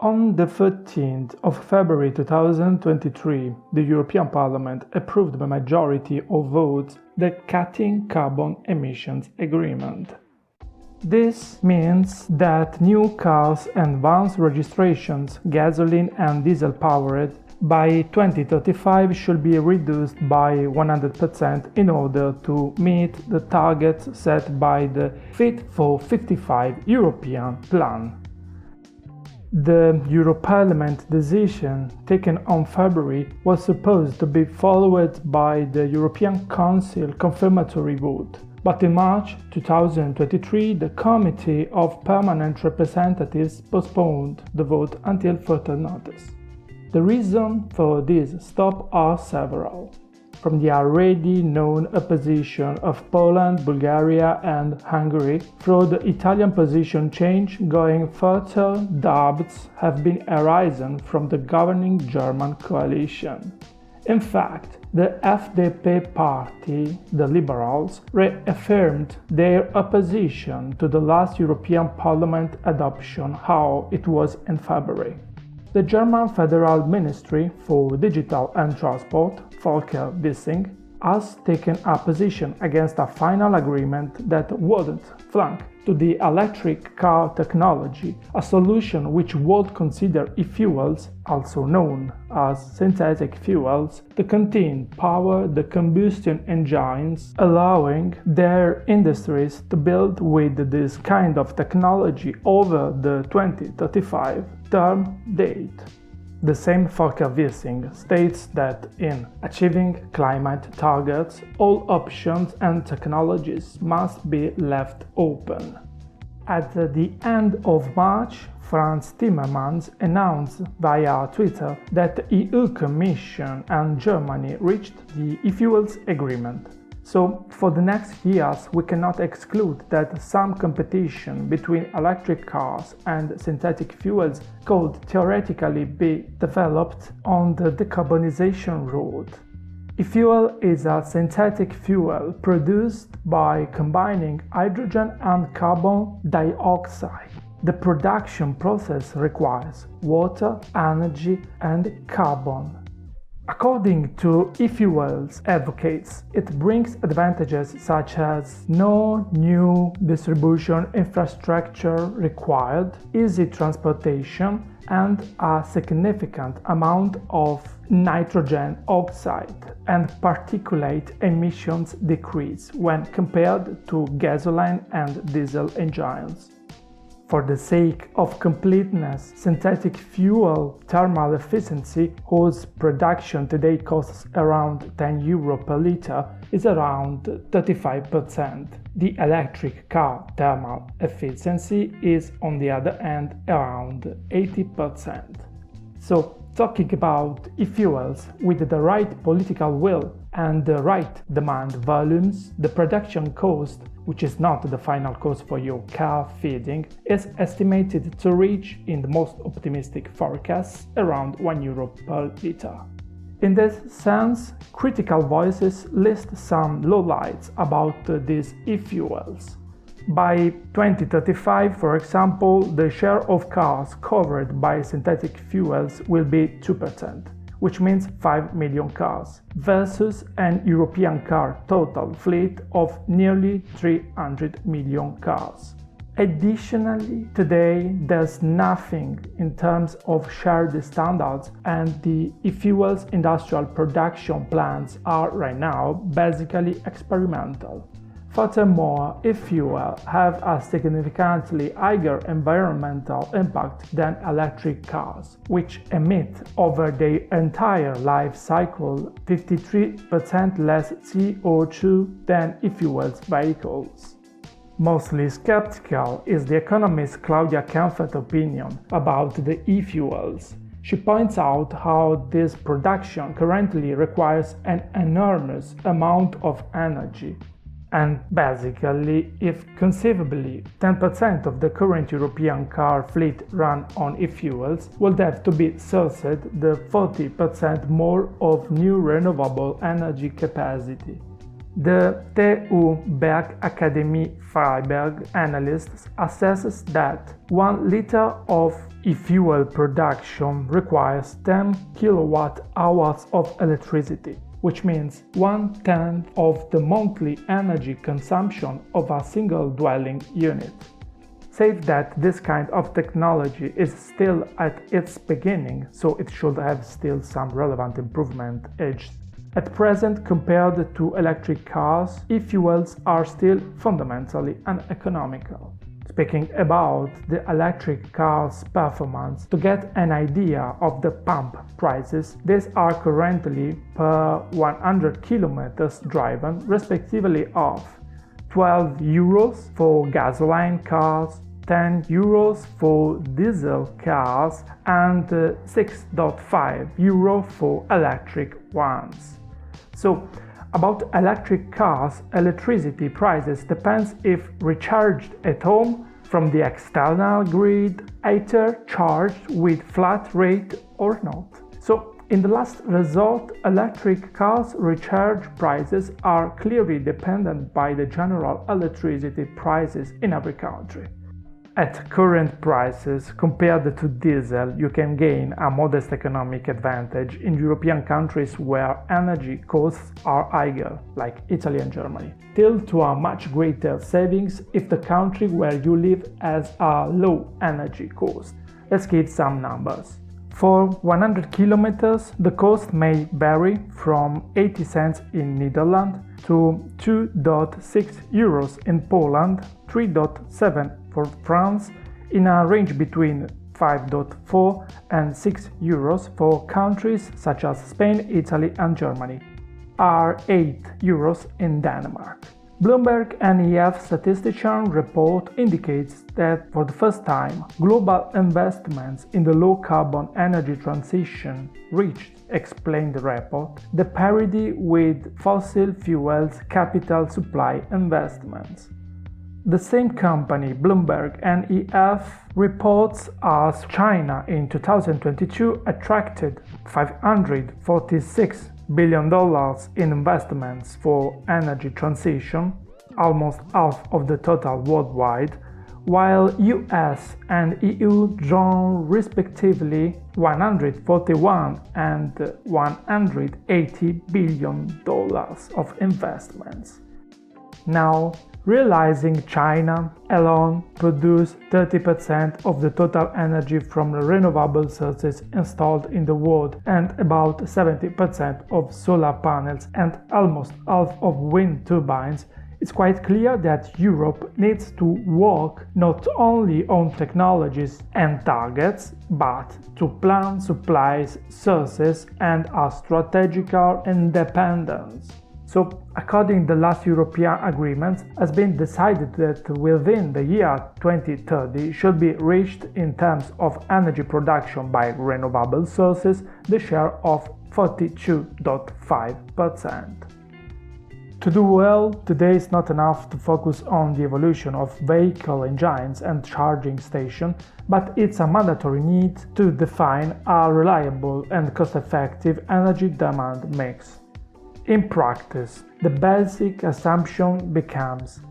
On the 13th of February 2023, the European Parliament approved by majority of votes the Cutting Carbon Emissions Agreement. This means that new cars and vans registrations, gasoline and diesel-powered, by 2035 should be reduced by 100% in order to meet the targets set by the Fit for 55 European Plan. The Europarlament decision taken on February was supposed to be followed by the European Council confirmatory vote, but in March 2023 the Committee of Permanent Representatives postponed the vote until further notice. The reasons for this stop are several. From the already known opposition of Poland, Bulgaria and Hungary, through the Italian position change going further, doubts have been arisen from the governing German coalition. In fact, the FDP party, the Liberals, reaffirmed their opposition to the last European Parliament adoption how it was in February. The German Federal Ministry for Digital and Transport, Volker Wissing, has taken a position against a final agreement that wouldn't flunk to the electric car technology, a solution which would consider e-fuels, also known as synthetic fuels, to contain power the combustion engines, allowing their industries to build with this kind of technology over the 2035 term date. The same Volker Wissing states that in achieving climate targets, all options and technologies must be left open. At the end of March, Franz Timmermans announced via Twitter that the EU Commission and Germany reached the e-fuels agreement. So, for the next years, we cannot exclude that some competition between electric cars and synthetic fuels could theoretically be developed on the decarbonization road. E-fuel is a synthetic fuel produced by combining hydrogen and carbon dioxide. The production process requires water, energy, and carbon. According to e-fuels advocates, it brings advantages such as no new distribution infrastructure required, easy transportation, and a significant amount of nitrogen oxide and particulate emissions decrease when compared to gasoline and diesel engines. For the sake of completeness, synthetic fuel thermal efficiency, whose production today costs around €10 per liter, is around 35%. The electric car thermal efficiency is, on the other hand, around 80%. So, talking about e-fuels, with the right political will and the right demand volumes, the production cost, which is not the final cost for your car feeding, is estimated to reach, in the most optimistic forecasts, around €1 per liter. In this sense, critical voices list some lowlights about these e-fuels. By 2035, for example, the share of cars covered by synthetic fuels will be 2%, which means 5 million cars, versus an European car total fleet of nearly 300 million cars. Additionally, today there's nothing in terms of shared standards, and the e-fuels industrial production plants are right now basically experimental. Furthermore, e-fuels have a significantly higher environmental impact than electric cars, which emit over their entire life cycle 53% less CO2 than e-fuels vehicles. Mostly skeptical is the economist Claudia Kempfert's opinion about the e-fuels. She points out how this production currently requires an enormous amount of energy. And basically, if conceivably 10% of the current European car fleet run on e-fuels, would have to be sourced the 40% more of new renewable energy capacity. The TU Berg Academy Freiberg analyst assesses that 1 liter of e-fuel production requires 10 kilowatt hours of electricity, which means 1/10 of the monthly energy consumption of a single dwelling unit. Save that this kind of technology is still at its beginning, so it should have still some relevant improvement edge. At present, compared to electric cars, e-fuels are still fundamentally uneconomical. Speaking about the electric car's performance, to get an idea of the pump prices, these are currently per 100 kilometers driven, respectively of 12 euros for gasoline cars, 10 euros for diesel cars, and 6.5 euro for electric ones. So, about electric cars, electricity prices depends if recharged at home from the external grid, either charged with flat rate or not. So, in the last resort, electric cars recharge prices are clearly dependent by the general electricity prices in every country. At current prices, compared to diesel, you can gain a modest economic advantage in European countries where energy costs are higher, like Italy and Germany, till to a much greater savings if the country where you live has a low energy cost. Let's give some numbers. For 100 kilometers, the cost may vary from 80 cents in Netherlands to 2.6 euros in Poland, 3.7 for France, in a range between 5.4 and 6 euros for countries such as Spain, Italy and Germany, are 8 euros in Denmark. Bloomberg NEF statistician report indicates that for the first time, global investments in the low-carbon energy transition reached, explained the report, the parity with fossil fuels capital supply investments. The same company, Bloomberg NEF, reports as China in 2022 attracted $546 billion in investments for energy transition, almost half of the total worldwide, while US and EU drawn respectively $141 and $180 billion of investments. Now, realizing China alone produced 30% of the total energy from renewable sources installed in the world and about 70% of solar panels and almost half of wind turbines, it's quite clear that Europe needs to work not only on technologies and targets, but to plan supplies, sources and a strategical independence. So, according to the last European agreement, has been decided that within the year 2030 should be reached in terms of energy production by renewable sources the share of 42.5%. To do well, today is not enough to focus on the evolution of vehicle engines and charging stations, but it's a mandatory need to define a reliable and cost-effective energy demand mix. In practice, the basic assumption becomes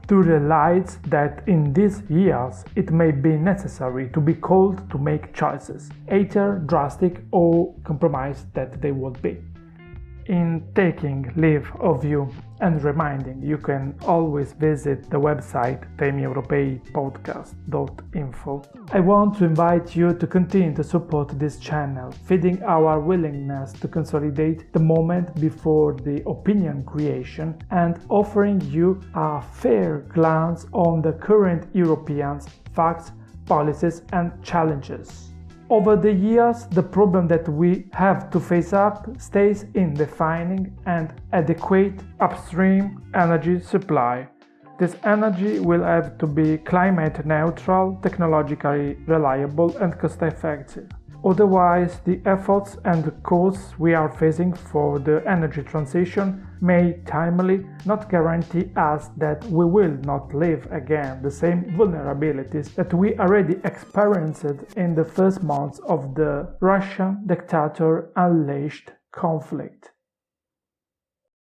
to realize that in these years it may be necessary to be called to make choices, either drastic or compromised that they would be. In taking leave of you and reminding you can always visit the website temieuropeipodcast.info. I want to invite you to continue to support this channel, feeding our willingness to consolidate the moment before the opinion creation and offering you a fair glance on the current European facts, policies and challenges. Over the years, the problem that we have to face up stays in defining an adequate upstream energy supply. This energy will have to be climate neutral, technologically reliable and cost effective. Otherwise, the efforts and the costs we are facing for the energy transition may timely not guarantee us that we will not live again the same vulnerabilities that we already experienced in the first months of the Russian dictator unleashed conflict.